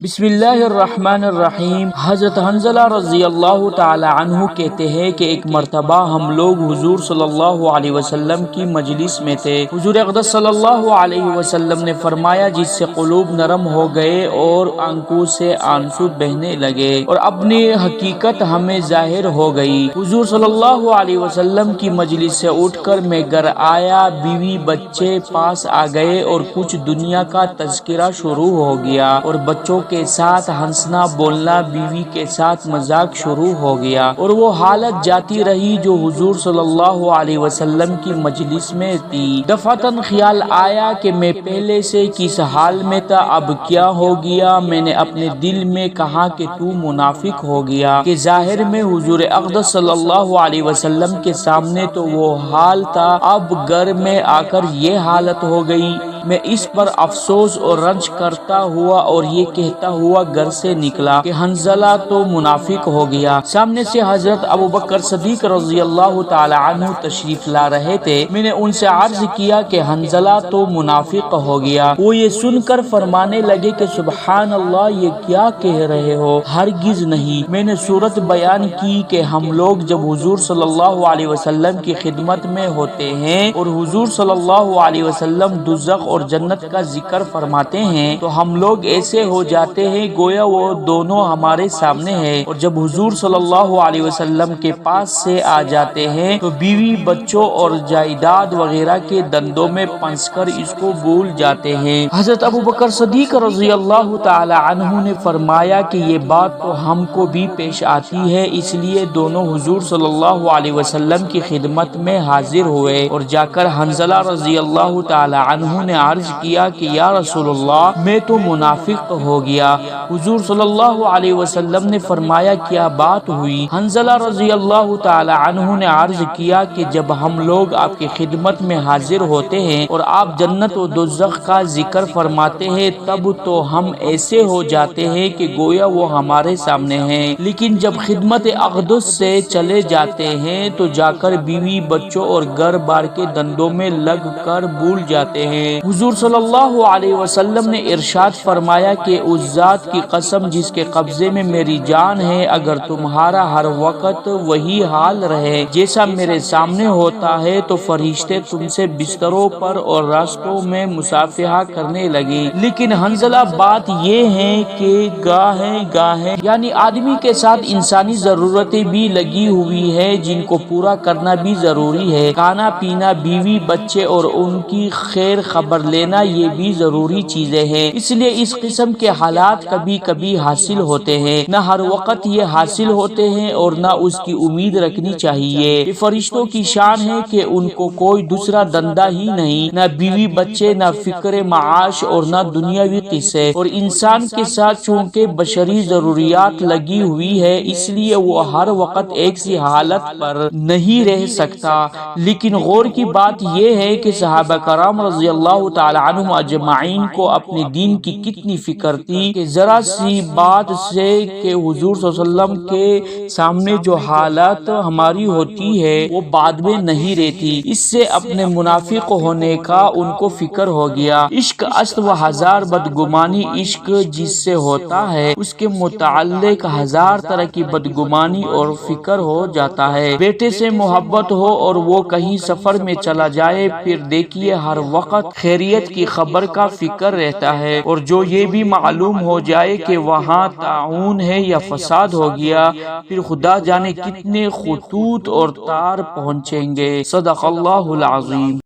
بسم اللہ الرحمن الرحیم۔ حضرت حنظلہ رضی اللہ تعالی عنہ کہتے ہیں کہ ایک مرتبہ ہم لوگ حضور صلی اللہ علیہ وسلم کی مجلس میں تھے۔ حضور اقدس صلی اللہ علیہ وسلم نے فرمایا، جس سے قلوب نرم ہو گئے اور آنکھوں سے آنسو بہنے لگے اور اپنی حقیقت ہمیں ظاہر ہو گئی۔ حضور صلی اللہ علیہ وسلم کی مجلس سے اٹھ کر میں گھر آیا، بیوی بچے پاس آ گئے اور کچھ دنیا کا تذکرہ شروع ہو گیا اور بچوں کے ساتھ ہنسنا بولنا، بیوی کے ساتھ مذاق شروع ہو گیا اور وہ حالت جاتی رہی جو حضور صلی اللہ علیہ وسلم کی مجلس میں تھی۔ دفعتاً خیال آیا کہ میں پہلے سے کس حال میں تھا، اب کیا ہو گیا؟ میں نے اپنے دل میں کہا کہ تو منافق ہو گیا، کہ ظاہر میں حضور اقدس صلی اللہ علیہ وسلم کے سامنے تو وہ حال تھا، اب گھر میں آ کر یہ حالت ہو گئی۔ میں اس پر افسوس اور رنج کرتا ہوا اور یہ کہتا ہوا گھر سے نکلا کہ حنظلہ تو منافق ہو گیا۔ سامنے سے حضرت ابوبکر صدیق رضی اللہ تعالی عنہ تشریف لا رہے تھے۔ میں نے ان سے عرض کیا کہ حنظلہ تو منافق ہو گیا۔ وہ یہ سن کر فرمانے لگے کہ سبحان اللہ، یہ کیا کہہ رہے ہو؟ ہرگز نہیں۔ میں نے صورت بیان کی کہ ہم لوگ جب حضور صلی اللہ علیہ وسلم کی خدمت میں ہوتے ہیں اور حضور صلی اللہ علیہ وسلم دوزخ اور جنت کا ذکر فرماتے ہیں تو ہم لوگ ایسے ہو جاتے ہیں گویا وہ دونوں ہمارے سامنے ہیں، اور جب حضور صلی اللہ علیہ وسلم کے پاس سے آ جاتے ہیں تو بیوی بچوں اور جائیداد وغیرہ کے دندوں میں پنس کر اس کو بھول جاتے ہیں۔ حضرت ابوبکر صدیق رضی اللہ تعالی عنہ نے فرمایا کہ یہ بات تو ہم کو بھی پیش آتی ہے، اس لیے دونوں حضور صلی اللہ علیہ وسلم کی خدمت میں حاضر ہوئے اور جا کر حنظلہ رضی اللہ تعالی عنہ نے عرض کیا کہ یا رسول اللہ، میں تو منافق ہو گیا۔ حضور صلی اللہ علیہ وسلم نے فرمایا کیا بات ہوئی؟ حنظلہ رضی اللہ تعالی عنہ نے عرض کیا کہ جب ہم لوگ آپ کی خدمت میں حاضر ہوتے ہیں اور آپ جنت و دوزخ کا ذکر فرماتے ہیں تب تو ہم ایسے ہو جاتے ہیں کہ گویا وہ ہمارے سامنے ہیں، لیکن جب خدمت اقدس سے چلے جاتے ہیں تو جا کر بیوی بچوں اور گھر بار کے دندوں میں لگ کر بھول جاتے ہیں۔ حضور صلی اللہ علیہ وسلم نے ارشاد فرمایا کہ اس ذات کی قسم جس کے قبضے میں میری جان ہے، اگر تمہارا ہر وقت وہی حال رہے جیسا میرے سامنے ہوتا ہے تو فرشتے تم سے بستروں پر اور راستوں میں مصافحہ کرنے لگے، لیکن حنظلہ بات یہ ہے کہ گاہیں یعنی آدمی کے ساتھ انسانی ضرورتیں بھی لگی ہوئی ہے جن کو پورا کرنا بھی ضروری ہے، کھانا پینا، بیوی بچے اور ان کی خیر خبر لینا، یہ بھی ضروری چیزیں ہیں۔ اس لیے اس قسم کے حالات کبھی کبھی حاصل ہوتے ہیں، نہ ہر وقت یہ حاصل ہوتے ہیں اور نہ اس کی امید رکھنی چاہیے۔ یہ فرشتوں کی شان ہے کہ ان کو کوئی دوسرا دندہ ہی نہیں، نہ بیوی بچے، نہ فکر معاش اور نہ دنیاوی قصے، اور انسان کے ساتھ چونکہ بشری ضروریات لگی ہوئی ہے اس لیے وہ ہر وقت ایک سی حالت پر نہیں رہ سکتا۔ لیکن غور کی بات یہ ہے کہ صحابہ کرام رضی اللہ تعالی عنہم اجمعین کو اپنے دین کی کتنی فکر تھی کہ ذرا سی بات سے کہ حضور صلی اللہ علیہ وسلم کے سامنے جو حالت ہماری ہوتی ہے وہ بعد میں نہیں رہتی، اس سے اپنے منافق ہونے کا ان کو فکر ہو گیا۔ عشق است و ہزار بدگمانی، عشق جس سے ہوتا ہے اس کے متعلق ہزار طرح کی بدگمانی اور فکر ہو جاتا ہے۔ بیٹے سے محبت ہو اور وہ کہیں سفر میں چلا جائے، پھر دیکھیے ہر وقت خیریت کی خبر کا فکر رہتا ہے، اور جو یہ بھی معلوم ہو جائے کہ وہاں طاعون ہے یا فساد ہو گیا، پھر خدا جانے کتنے خطوط اور تار پہنچیں گے۔ صدق اللہ العظیم۔